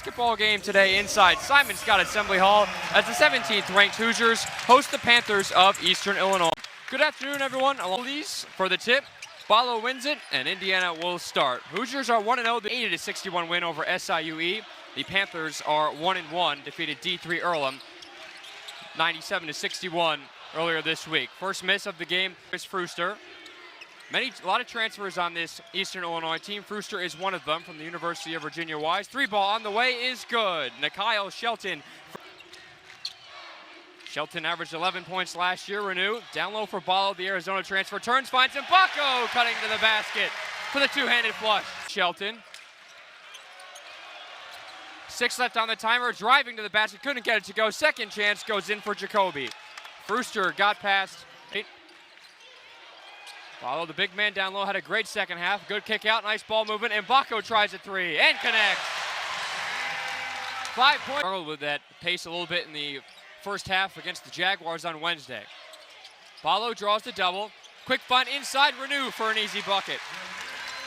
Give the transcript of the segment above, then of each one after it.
basketball game today inside Simon Scott Assembly Hall as the 17th ranked Hoosiers host the Panthers of Eastern Illinois. Good afternoon, everyone. These for the tip. Balo wins it, and Indiana will start. Hoosiers are 1-0, the 80-61 win over SIUE. The Panthers are 1-1, defeated D3 Earlham 97-61 earlier this week. First miss of the game is Frooster. A lot of transfers on this Eastern Illinois team. Frooster is one of them from the University of Virginia Wise. Three ball on the way is good. Nikyle Shelton. Shelton averaged 11 points last year. Renew down low for Balo, the Arizona transfer. Turns, finds Mbako cutting to the basket for the two-handed flush. Shelton. 6 left on the timer, driving to the basket, couldn't get it to go. Second chance goes in for Jacoby. Frooster got past. Balo, the big man down low, had a great second half. Good kick out, nice ball movement. Mbako tries a three and connects. 5 points. Struggled with that pace a little bit in the first half against the Jaguars on Wednesday. Balo draws the double. Quick find inside, Renew for an easy bucket.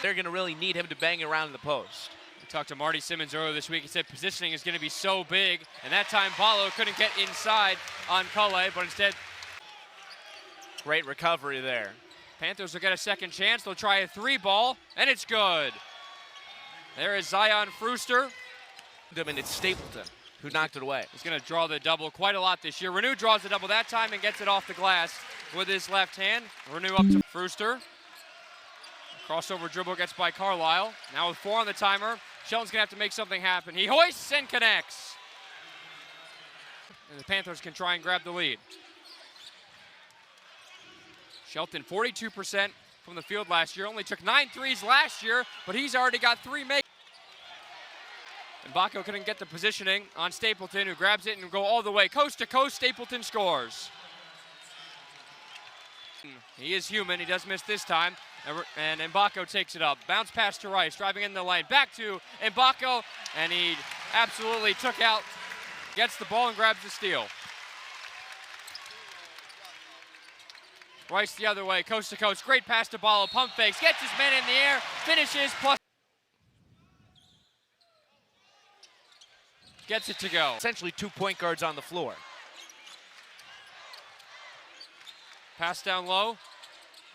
They're going to really need him to bang around in the post. We talked to Marty Simmons earlier this week. He said positioning is going to be so big, and that time Balo couldn't get inside on Cully, but instead. Great recovery there. Panthers will get a second chance. They'll try a three ball, and it's good. There is Zion Frooster. And it's Stapleton who knocked it away. He's going to draw the double quite a lot this year. Renew draws the double that time and gets it off the glass with his left hand. Renew up to Frooster. Crossover dribble gets by Carlisle. Now with 4 on the timer, Shelton's going to have to make something happen. He hoists and connects. And the Panthers can try and grab the lead. Shelton, 42% from the field last year. Only took 9 threes last year, but he's already got 3 make. Mbako couldn't get the positioning on Stapleton, who grabs it and go all the way. Coast to coast, Stapleton scores. He is human, he does miss this time, and Mbako takes it up. Bounce pass to Rice, driving in the lane. Back to Mbako, and he absolutely took out, gets the ball and grabs the steal. Rice the other way, coast to coast. Great pass to Balo, pump fakes, gets his man in the air, finishes, plus gets it to go. Essentially 2 point guards on the floor. Pass down low,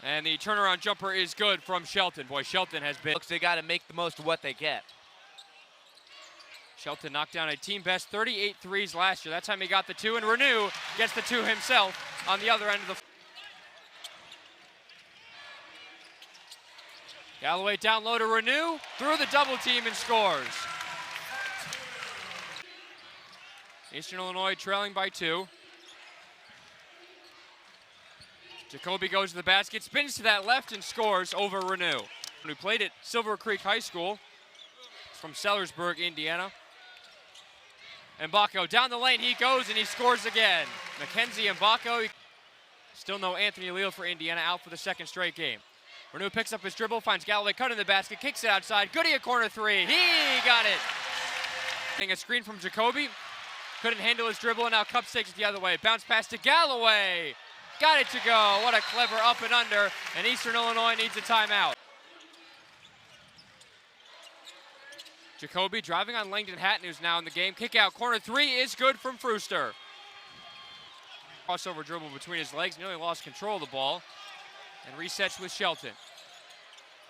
and the turnaround jumper is good from Shelton. Boy, Shelton has been. Looks they got to make the most of what they get. Shelton knocked down a team best 38 threes last year. That time he got the 2, and Renew gets the 2 himself on the other end of the. Galloway down low to Renew, through the double team and scores. Eastern Illinois trailing by 2. Jacoby goes to the basket, spins to that left and scores over Renew, who played at Silver Creek High School. He's from Sellersburg, Indiana. Mbako down the lane, he goes and he scores again. Mackenzie Mbako, still no Anthony Leal for Indiana, out for the second straight game. Renew picks up his dribble, finds Galloway cut in the basket, kicks it outside. Goody a corner 3. He got it. Getting a screen from Jacoby. Couldn't handle his dribble, and now Cups takes it the other way. Bounce pass to Galloway. Got it to go. What a clever up and under. And Eastern Illinois needs a timeout. Jacoby driving on Langdon Hatton, who's now in the game. Kick out corner 3 is good from Frooster. Crossover dribble between his legs. Nearly lost control of the ball. And resets with Shelton.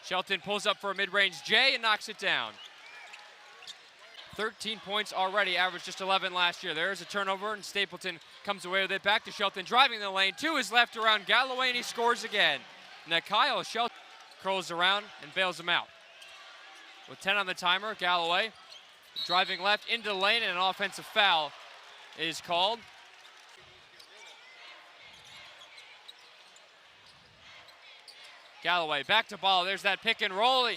Shelton pulls up for a mid-range J and knocks it down. 13 points already, averaged just 11 last year. There's a turnover, and Stapleton comes away with it. Back to Shelton, driving the lane. 2 is left around Galloway, and he scores again. Nikyle Shelton curls around and bails him out. With 10 on the timer, Galloway driving left into the lane, and an offensive foul is called. Galloway back to Balo. There's that pick and roll.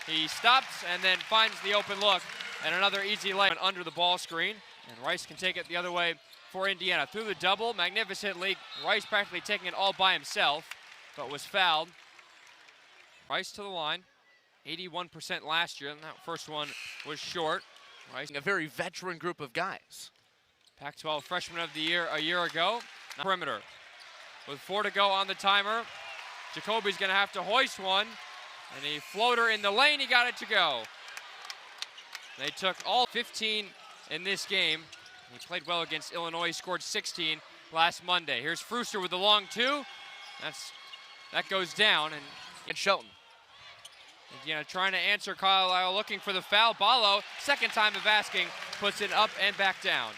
He stops and then finds the open look. And another easy layup under the ball screen. And Rice can take it the other way for Indiana. Through the double, magnificently. Rice practically taking it all by himself, but was fouled. Rice to the line. 81% last year, and that first one was short. Rice, a very veteran group of guys. Pac-12 Freshman of the Year a year ago. Perimeter. With 4 to go on the timer. Jacoby's going to have to hoist one. And a floater in the lane, he got it to go. They took all 15 in this game. He played well against Illinois. He scored 16 last Monday. Here's Frooster with the long two. That goes down. And Shelton. Indiana trying to answer Carlisle, looking for the foul. Ballo, second time of asking, puts it up and back down.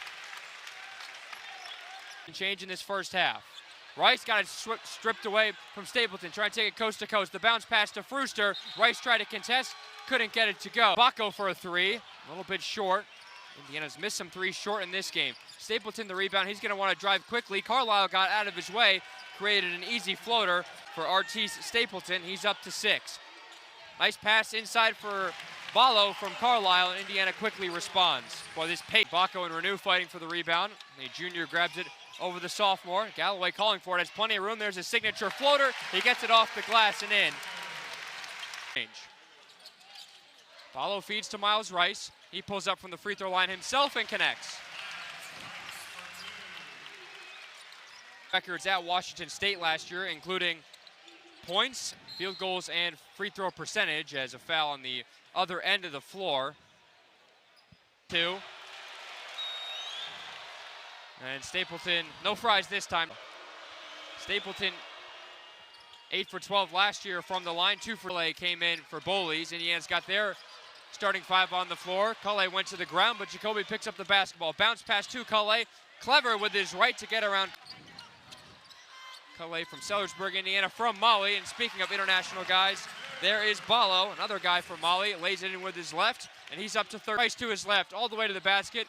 Change in this first half. Rice got it stripped away from Stapleton, trying to take it coast to coast. The bounce pass to Frooster. Rice tried to contest, couldn't get it to go. Bacco for a three, a little bit short. Indiana's missed some threes short in this game. Stapleton the rebound, he's gonna want to drive quickly. Carlisle got out of his way, created an easy floater for Artis Stapleton. He's up to 6. Nice pass inside for Ballo from Carlisle, and Indiana quickly responds. Boy, this pace. Bacco and Renew fighting for the rebound. The junior grabs it over the sophomore. Galloway calling for it, has plenty of room. There's his signature floater. He gets it off the glass and in. Ballo feeds to Miles Rice. He pulls up from the free throw line himself and connects. Records at Washington State last year, including points, field goals, and free throw percentage, as a foul on the other end of the floor. 2. And Stapleton, no fries this time. Stapleton 8 for 12 last year from the line. 2 for Culley came in for Bowleys. Indiana's got their starting 5 on the floor. Culley went to the ground, but Jacoby picks up the basketball. Bounce pass to Culley. Clever with his right to get around. Culley from Sellersburg, Indiana, from Mali. And speaking of international guys, there is Ballo, another guy from Mali. Lays it in with his left, and he's up to third. Rice to his left, all the way to the basket.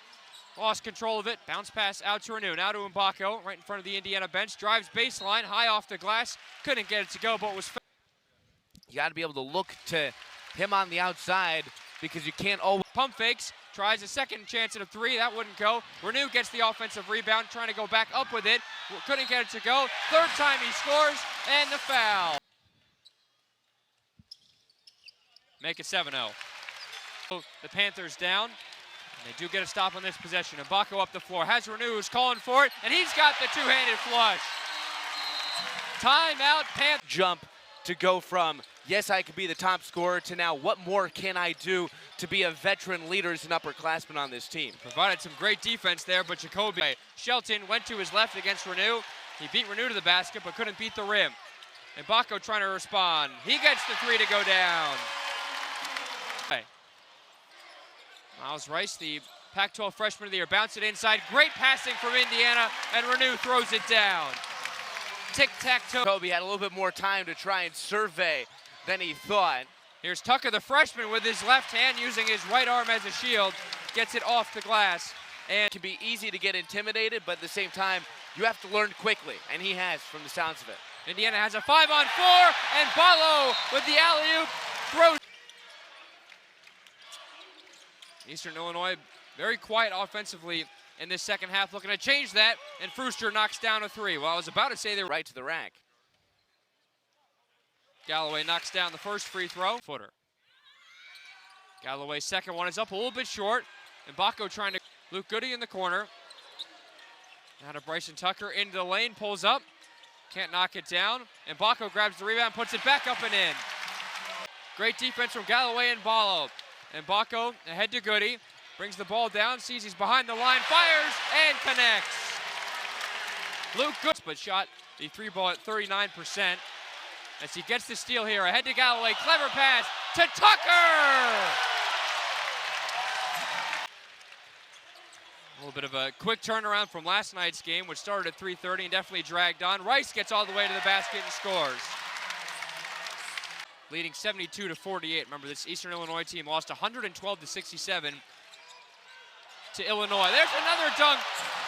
Lost control of it. Bounce pass out to Renew. Now to Mbacco, right in front of the Indiana bench. Drives baseline, high off the glass. Couldn't get it to go, but was. You got to be able to look to him on the outside, because you can't always. Pump fakes. Tries a second chance at a 3. That wouldn't go. Renew gets the offensive rebound, trying to go back up with it. Couldn't get it to go. Third time he scores, and the foul. Make it 7-0. The Panthers down. And they do get a stop on this possession. Mbacco up the floor. Has Renew, who's calling for it, and he's got the two-handed flush. Timeout, Panthers. Jump to go from, yes, I could be the top scorer, to now, what more can I do to be a veteran leader as an upperclassman on this team? Provided some great defense there, but Jacoby. Shelton went to his left against Renew. He beat Renew to the basket, but couldn't beat the rim. Mbacco trying to respond. He gets the 3 to go down. Okay. Miles Rice, the Pac-12 freshman of the year, bounced it inside. Great passing from Indiana, and Renew throws it down. Tic-tac-toe. Kobe had a little bit more time to try and survey than he thought. Here's Tucker, the freshman, with his left hand, using his right arm as a shield. Gets it off the glass. And it can be easy to get intimidated, but at the same time, you have to learn quickly, and he has, from the sounds of it. Indiana has a 5-on-4, and Ballo with the alley-oop throws. Eastern Illinois very quiet offensively in this second half, looking to change that, and Frooster knocks down a 3. Well, I was about to say they're right to the rack. Galloway knocks down the first free throw. Footer. Galloway's second one is up a little bit short. Mbacco trying to. Luke Goody in the corner. Now to Bryson Tucker into the lane, pulls up. Can't knock it down. Mbacco grabs the rebound, puts it back up and in. Great defense from Galloway and Ballo. Mbacco ahead to Goody. Brings the ball down, sees he's behind the line, fires, and connects. Luke Goody, but shot the 3 ball at 39%. As he gets the steal here, ahead to Galloway, clever pass to Tucker! A little bit of a quick turnaround from last night's game, which started at 3:30 and definitely dragged on. Rice gets all the way to the basket and scores. Leading 72-48. Remember, this Eastern Illinois team lost 112-67 to Illinois. There's another dunk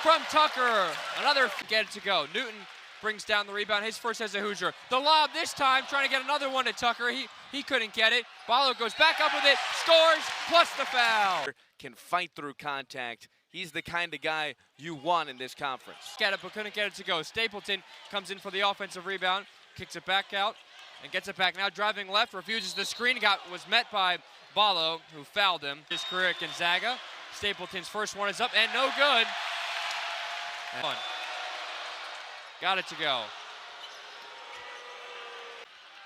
from Tucker. Another get it to go. Newton brings down the rebound, his first as a Hoosier. The lob this time, trying to get another one to Tucker. He couldn't get it. Ballo goes back up with it, scores, plus the foul. Can fight through contact. He's the kind of guy you want in this conference. Get it, but couldn't get it to go. Stapleton comes in for the offensive rebound, kicks it back out, and gets it back. Now driving left, refuses the screen, was met by Ballo, who fouled him. His career at Gonzaga. Stapleton's first one is up, and no good. And got it to go.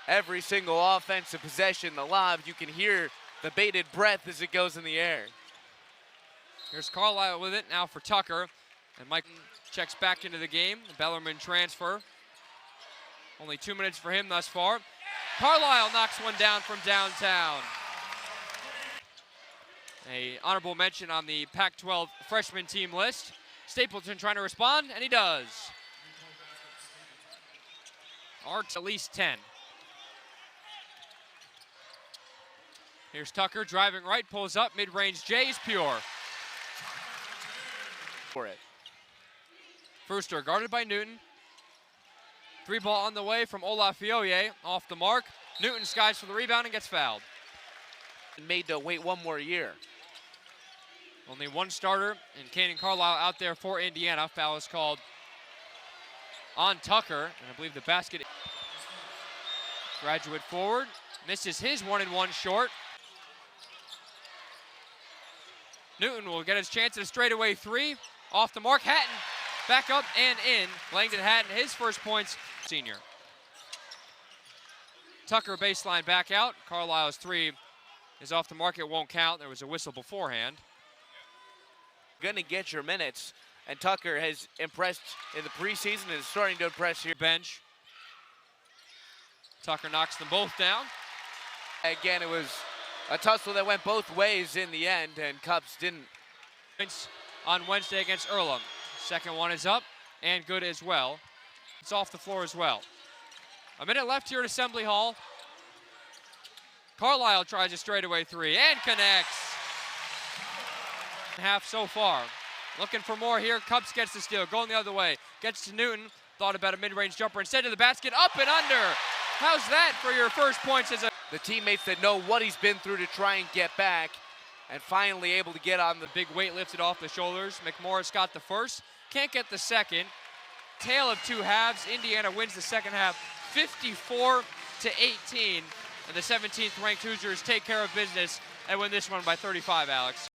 Every single offensive possession, the lob, you can hear the bated breath as it goes in the air. Here's Carlisle with it now for Tucker. And Mike checks back into the game. The Bellarmine transfer. Only 2 minutes for him thus far. Carlisle knocks one down from downtown. A honorable mention on the Pac-12 freshman team list. Stapleton trying to respond, and he does. Arts at least 10. Here's Tucker driving right, pulls up, mid-range J is pure. For it. Brewster guarded by Newton. 3-ball on the way from Olafioye, off the mark. Newton skies for the rebound and gets fouled. Made to wait one more year. Only one starter, and Canyon Carlisle out there for Indiana. Foul is called on Tucker, and I believe the basket. Graduate forward, misses his 1-and-1 short. Newton will get his chance at a straightaway three. Off the mark, Hatton back up and in. Langdon Hatton, his first points, senior. Tucker baseline back out. Carlisle's three is off the mark, it won't count. There was a whistle beforehand. Gonna get your minutes, and Tucker has impressed in the preseason and is starting to impress here. Bench. Tucker knocks them both down. Again, it was a tussle that went both ways in the end, and Cubs didn't. On Wednesday against Earlham. Second one is up and good as well. It's off the floor as well. A minute left here at Assembly Hall. Carlisle tries a straightaway three and connects. Half so far. Looking for more here. Cubs gets the steal. Going the other way. Gets to Newton. Thought about a mid-range jumper. Instead of the basket. Up and under. How's that for your first points as a... The teammates that know what he's been through to try and get back, and finally able to get on the big weight lifted off the shoulders. McMorris got the first. Can't get the second. Tale of two halves. Indiana wins the second half 54-18. And the 17th ranked Hoosiers take care of business and win this one by 35, Alex.